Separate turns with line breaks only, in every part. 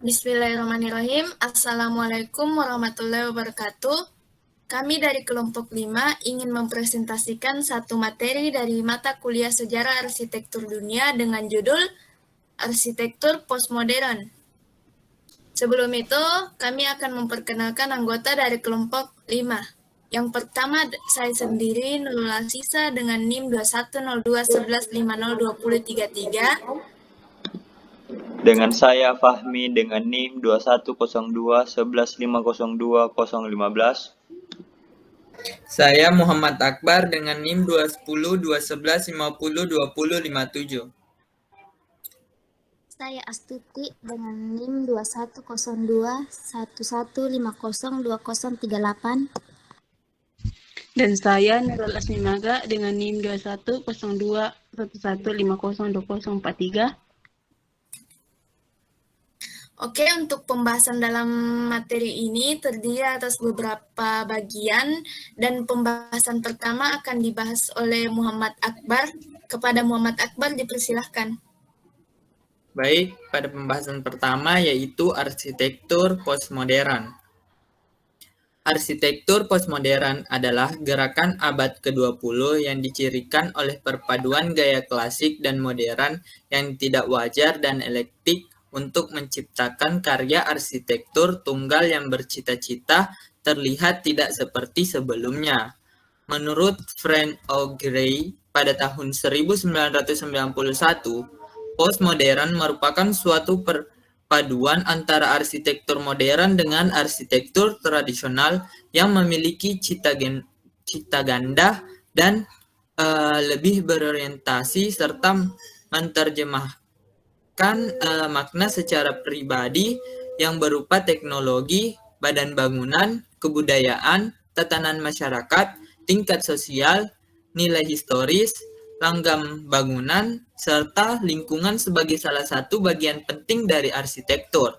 Bismillahirrahmanirrahim. Assalamualaikum warahmatullahi wabarakatuh. Kami dari kelompok 5 ingin mempresentasikan satu materi dari mata kuliah Sejarah Arsitektur Dunia dengan judul Arsitektur Postmodern. Sebelum itu, kami akan memperkenalkan anggota dari kelompok 5. Yang pertama, saya sendiri, Nurul Asisa dengan NIM 210211502033.
Dengan saya Fahmi dengan NIM 210211502015.
Saya Muhammad Akbar dengan NIM 21021150257.
Saya Astuti dengan NIM 210211502038.
Dan saya Nurul Asmimaga dengan NIM 210211502043.
Oke, untuk pembahasan dalam materi ini terdiri atas beberapa bagian dan pembahasan pertama akan dibahas oleh Muhammad Akbar. Kepada Muhammad Akbar dipersilahkan.
Baik, pada pembahasan pertama yaitu arsitektur postmodern. Arsitektur postmodern adalah gerakan abad ke-20 yang dicirikan oleh perpaduan gaya klasik dan modern yang tidak wajar dan eklektik untuk menciptakan karya arsitektur tunggal yang bercita-cita terlihat tidak seperti sebelumnya. Menurut Frank O'Grady, pada tahun 1991, postmodern merupakan suatu perpaduan antara arsitektur modern dengan arsitektur tradisional yang memiliki cita ganda dan lebih berorientasi serta menerjemahkan makna secara pribadi yang berupa teknologi, badan bangunan, kebudayaan, tatanan masyarakat, tingkat sosial, nilai historis, langgam bangunan, serta lingkungan sebagai salah satu bagian penting dari arsitektur.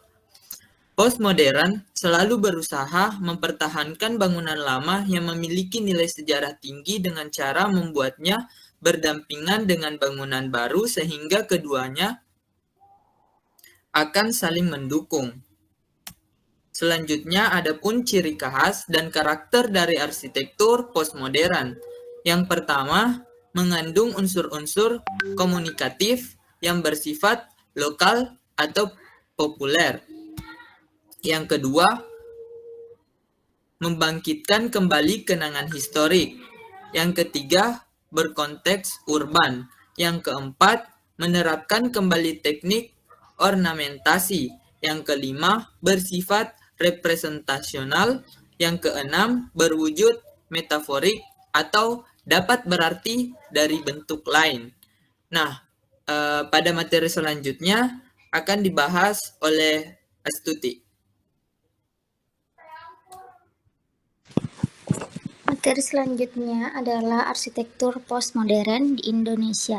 Postmodern selalu berusaha mempertahankan bangunan lama yang memiliki nilai sejarah tinggi dengan cara membuatnya berdampingan dengan bangunan baru sehingga keduanya akan saling mendukung. Selanjutnya adapun ciri khas dan karakter dari arsitektur postmodern. Yang pertama, mengandung unsur-unsur komunikatif yang bersifat lokal atau populer. Yang kedua, membangkitkan kembali kenangan historik. Yang ketiga, berkonteks urban. Yang keempat, menerapkan kembali teknik ornamentasi. Yang kelima, bersifat representasional. Yang keenam, berwujud metaforik atau dapat berarti dari bentuk lain. Nah, pada materi selanjutnya akan dibahas oleh Astuti.
Materi selanjutnya adalah arsitektur postmodern di Indonesia,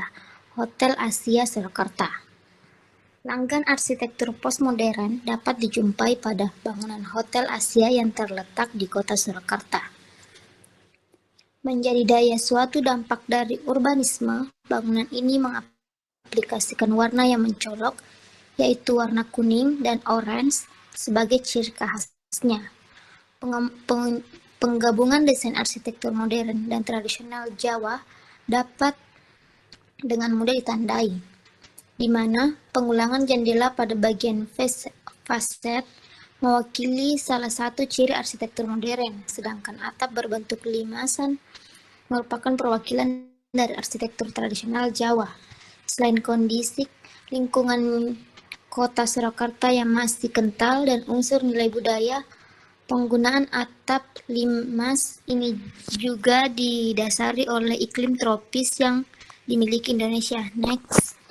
Hotel Asia Surakarta. Langgan arsitektur postmodern dapat dijumpai pada bangunan Hotel Asia yang terletak di kota Surakarta. Menjadi daya suatu dampak dari urbanisme, bangunan ini mengaplikasikan warna yang mencolok, yaitu warna kuning dan orange sebagai ciri khasnya. Penggabungan desain arsitektur modern dan tradisional Jawa dapat dengan mudah ditandai, di mana pengulangan jendela pada bagian faset mewakili salah satu ciri arsitektur modern, sedangkan atap berbentuk limasan merupakan perwakilan dari arsitektur tradisional Jawa. Selain kondisi lingkungan kota Surakarta yang masih kental dan unsur nilai budaya, penggunaan atap limas ini juga didasari oleh iklim tropis yang dimiliki Indonesia. Next.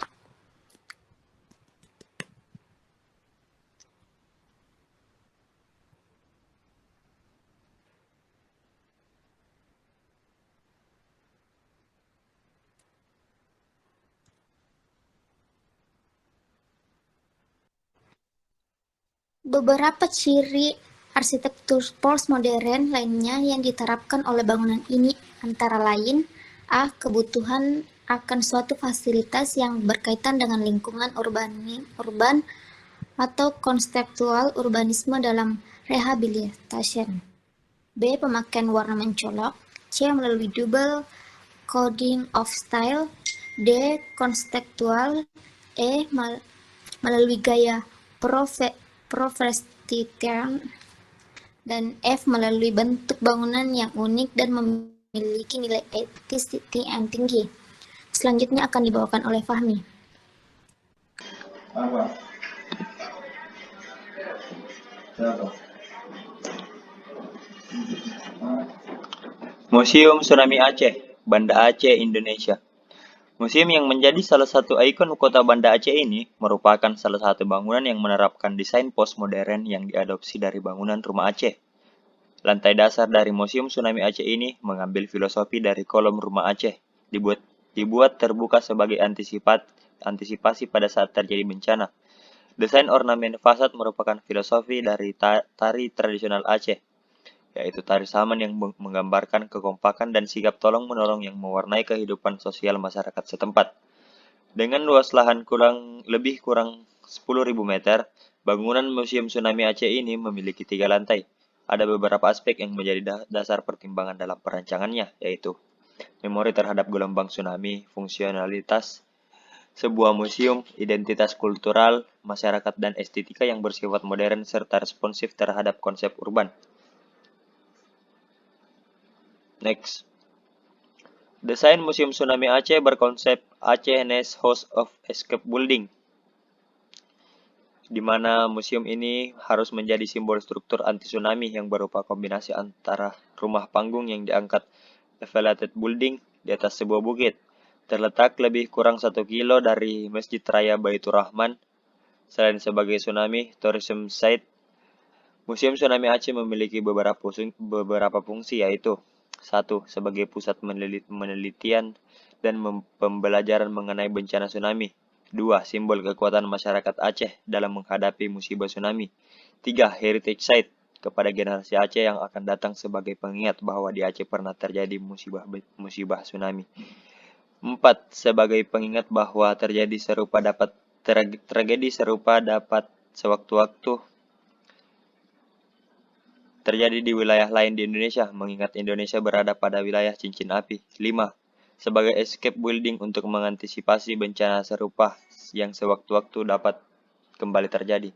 Beberapa ciri arsitektur postmodern lainnya yang diterapkan oleh bangunan ini antara lain: A. Kebutuhan akan suatu fasilitas yang berkaitan dengan lingkungan urban atau konseptual urbanisme dalam rehabilitation. B. Pemakaian warna mencolok. C. Melalui double coding of style. D. Konseptual. E. Melalui gaya Provrestian. Dan F. Melalui bentuk bangunan yang unik dan memiliki nilai estetik yang tinggi. Selanjutnya akan dibawakan oleh Fahmi.
Museum Tsunami Aceh, Banda Aceh, Indonesia. Museum yang menjadi salah satu ikon kota Banda Aceh ini merupakan salah satu bangunan yang menerapkan desain postmodern yang diadopsi dari bangunan rumah Aceh. Lantai dasar dari Museum Tsunami Aceh ini mengambil filosofi dari kolom rumah Aceh, dibuat terbuka sebagai antisipasi pada saat terjadi bencana. Desain ornamen fasad merupakan filosofi dari tari tradisional Aceh, yaitu tari saman yang menggambarkan kekompakan dan sigap tolong-menolong yang mewarnai kehidupan sosial masyarakat setempat. Dengan luas lahan lebih kurang 10.000 meter, bangunan Museum Tsunami Aceh ini memiliki 3 lantai. Ada beberapa aspek yang menjadi dasar pertimbangan dalam perancangannya, yaitu memori terhadap gelombang tsunami, fungsionalitas sebuah museum, identitas kultural, masyarakat, dan estetika yang bersifat modern serta responsif terhadap konsep urban. Next. Desain Museum Tsunami Aceh berkonsep Aceh Nest House of Escape Building, di mana museum ini harus menjadi simbol struktur anti-tsunami yang berupa kombinasi antara rumah panggung yang diangkat elevated building di atas sebuah bukit. Terletak lebih kurang 1 kilo dari Masjid Raya Baitur Rahman. Selain sebagai tsunami tourism site, Museum Tsunami Aceh memiliki beberapa fungsi, yaitu 1. Sebagai pusat penelitian dan pembelajaran mengenai bencana tsunami. 2. Simbol kekuatan masyarakat Aceh dalam menghadapi musibah tsunami. 3. Heritage site kepada generasi Aceh yang akan datang sebagai pengingat bahwa di Aceh pernah terjadi musibah tsunami. 4. Sebagai pengingat bahwa tragedi serupa dapat sewaktu-waktu terjadi di wilayah lain di Indonesia, mengingat Indonesia berada pada wilayah cincin api. 5. Sebagai escape building untuk mengantisipasi bencana serupa yang sewaktu-waktu dapat kembali terjadi.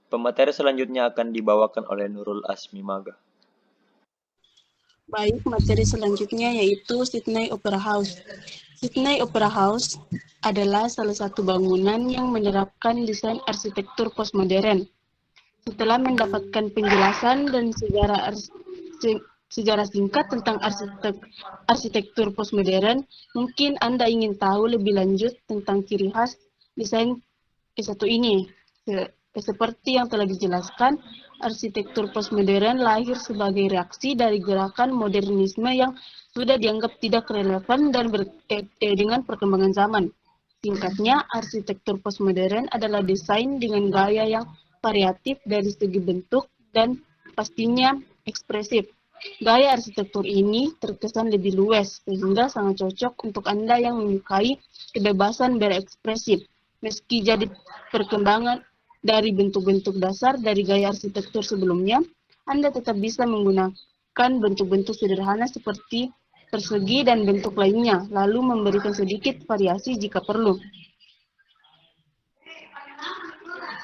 Pemateri selanjutnya akan dibawakan oleh Nurul Asmi Maga.
Baik, materi selanjutnya yaitu Sydney Opera House. Sydney Opera House adalah salah satu bangunan yang menerapkan desain arsitektur postmodern. Setelah mendapatkan penjelasan dan sejarah singkat tentang arsitektur postmodern, mungkin Anda ingin tahu lebih lanjut tentang ciri khas desain S1 ini. Seperti yang telah dijelaskan, arsitektur postmodern lahir sebagai reaksi dari gerakan modernisme yang sudah dianggap tidak relevan dan dengan perkembangan zaman. Singkatnya, arsitektur postmodern adalah desain dengan gaya yang variatif dari segi bentuk dan pastinya ekspresif. Gaya arsitektur ini terkesan lebih luas, sehingga sangat cocok untuk Anda yang menyukai kebebasan berekspresif. Meski jadi perkembangan dari bentuk-bentuk dasar dari gaya arsitektur sebelumnya, Anda tetap bisa menggunakan bentuk-bentuk sederhana seperti persegi dan bentuk lainnya, lalu memberikan sedikit variasi jika perlu.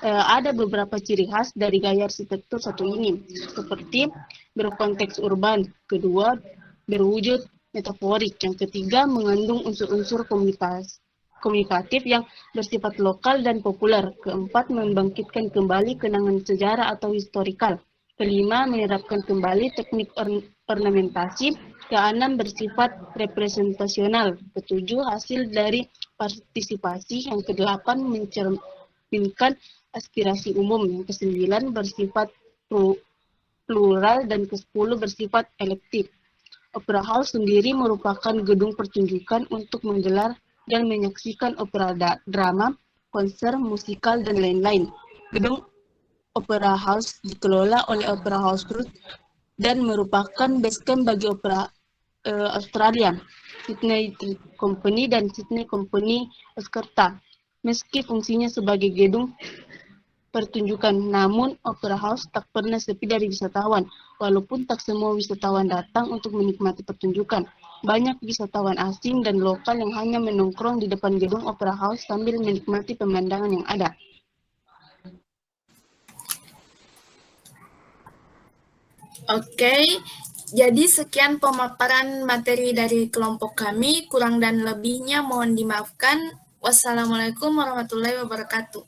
Ada beberapa ciri khas dari gaya arsitektur satu ini, seperti berkonteks urban, kedua berwujud metaforik, yang ketiga mengandung unsur-unsur komunikatif yang bersifat lokal dan populer, keempat membangkitkan kembali kenangan sejarah atau historikal, kelima menerapkan kembali teknik ornamentasi, keenam bersifat representasional, ketujuh hasil dari partisipasi, yang kedelapan mencerminkan aspirasi umum, yang kesembilan bersifat plural, dan kesepuluh bersifat elektif. Opera House sendiri merupakan gedung pertunjukan untuk menggelar dan menyaksikan opera drama, konser, musikal, dan lain-lain. Gedung Opera House dikelola oleh Opera House Group dan merupakan base camp bagi opera Australia, Sydney Company dan Sydney Company Jakarta. Meski fungsinya sebagai gedung pertunjukan. Namun, Opera House tak pernah sepi dari wisatawan, walaupun tak semua wisatawan datang untuk menikmati pertunjukan. Banyak wisatawan asing dan lokal yang hanya menongkrong di depan gedung Opera House sambil menikmati pemandangan yang ada.
Oke, jadi sekian pemaparan materi dari kelompok kami. Kurang dan lebihnya mohon dimaafkan. Wassalamualaikum warahmatullahi wabarakatuh.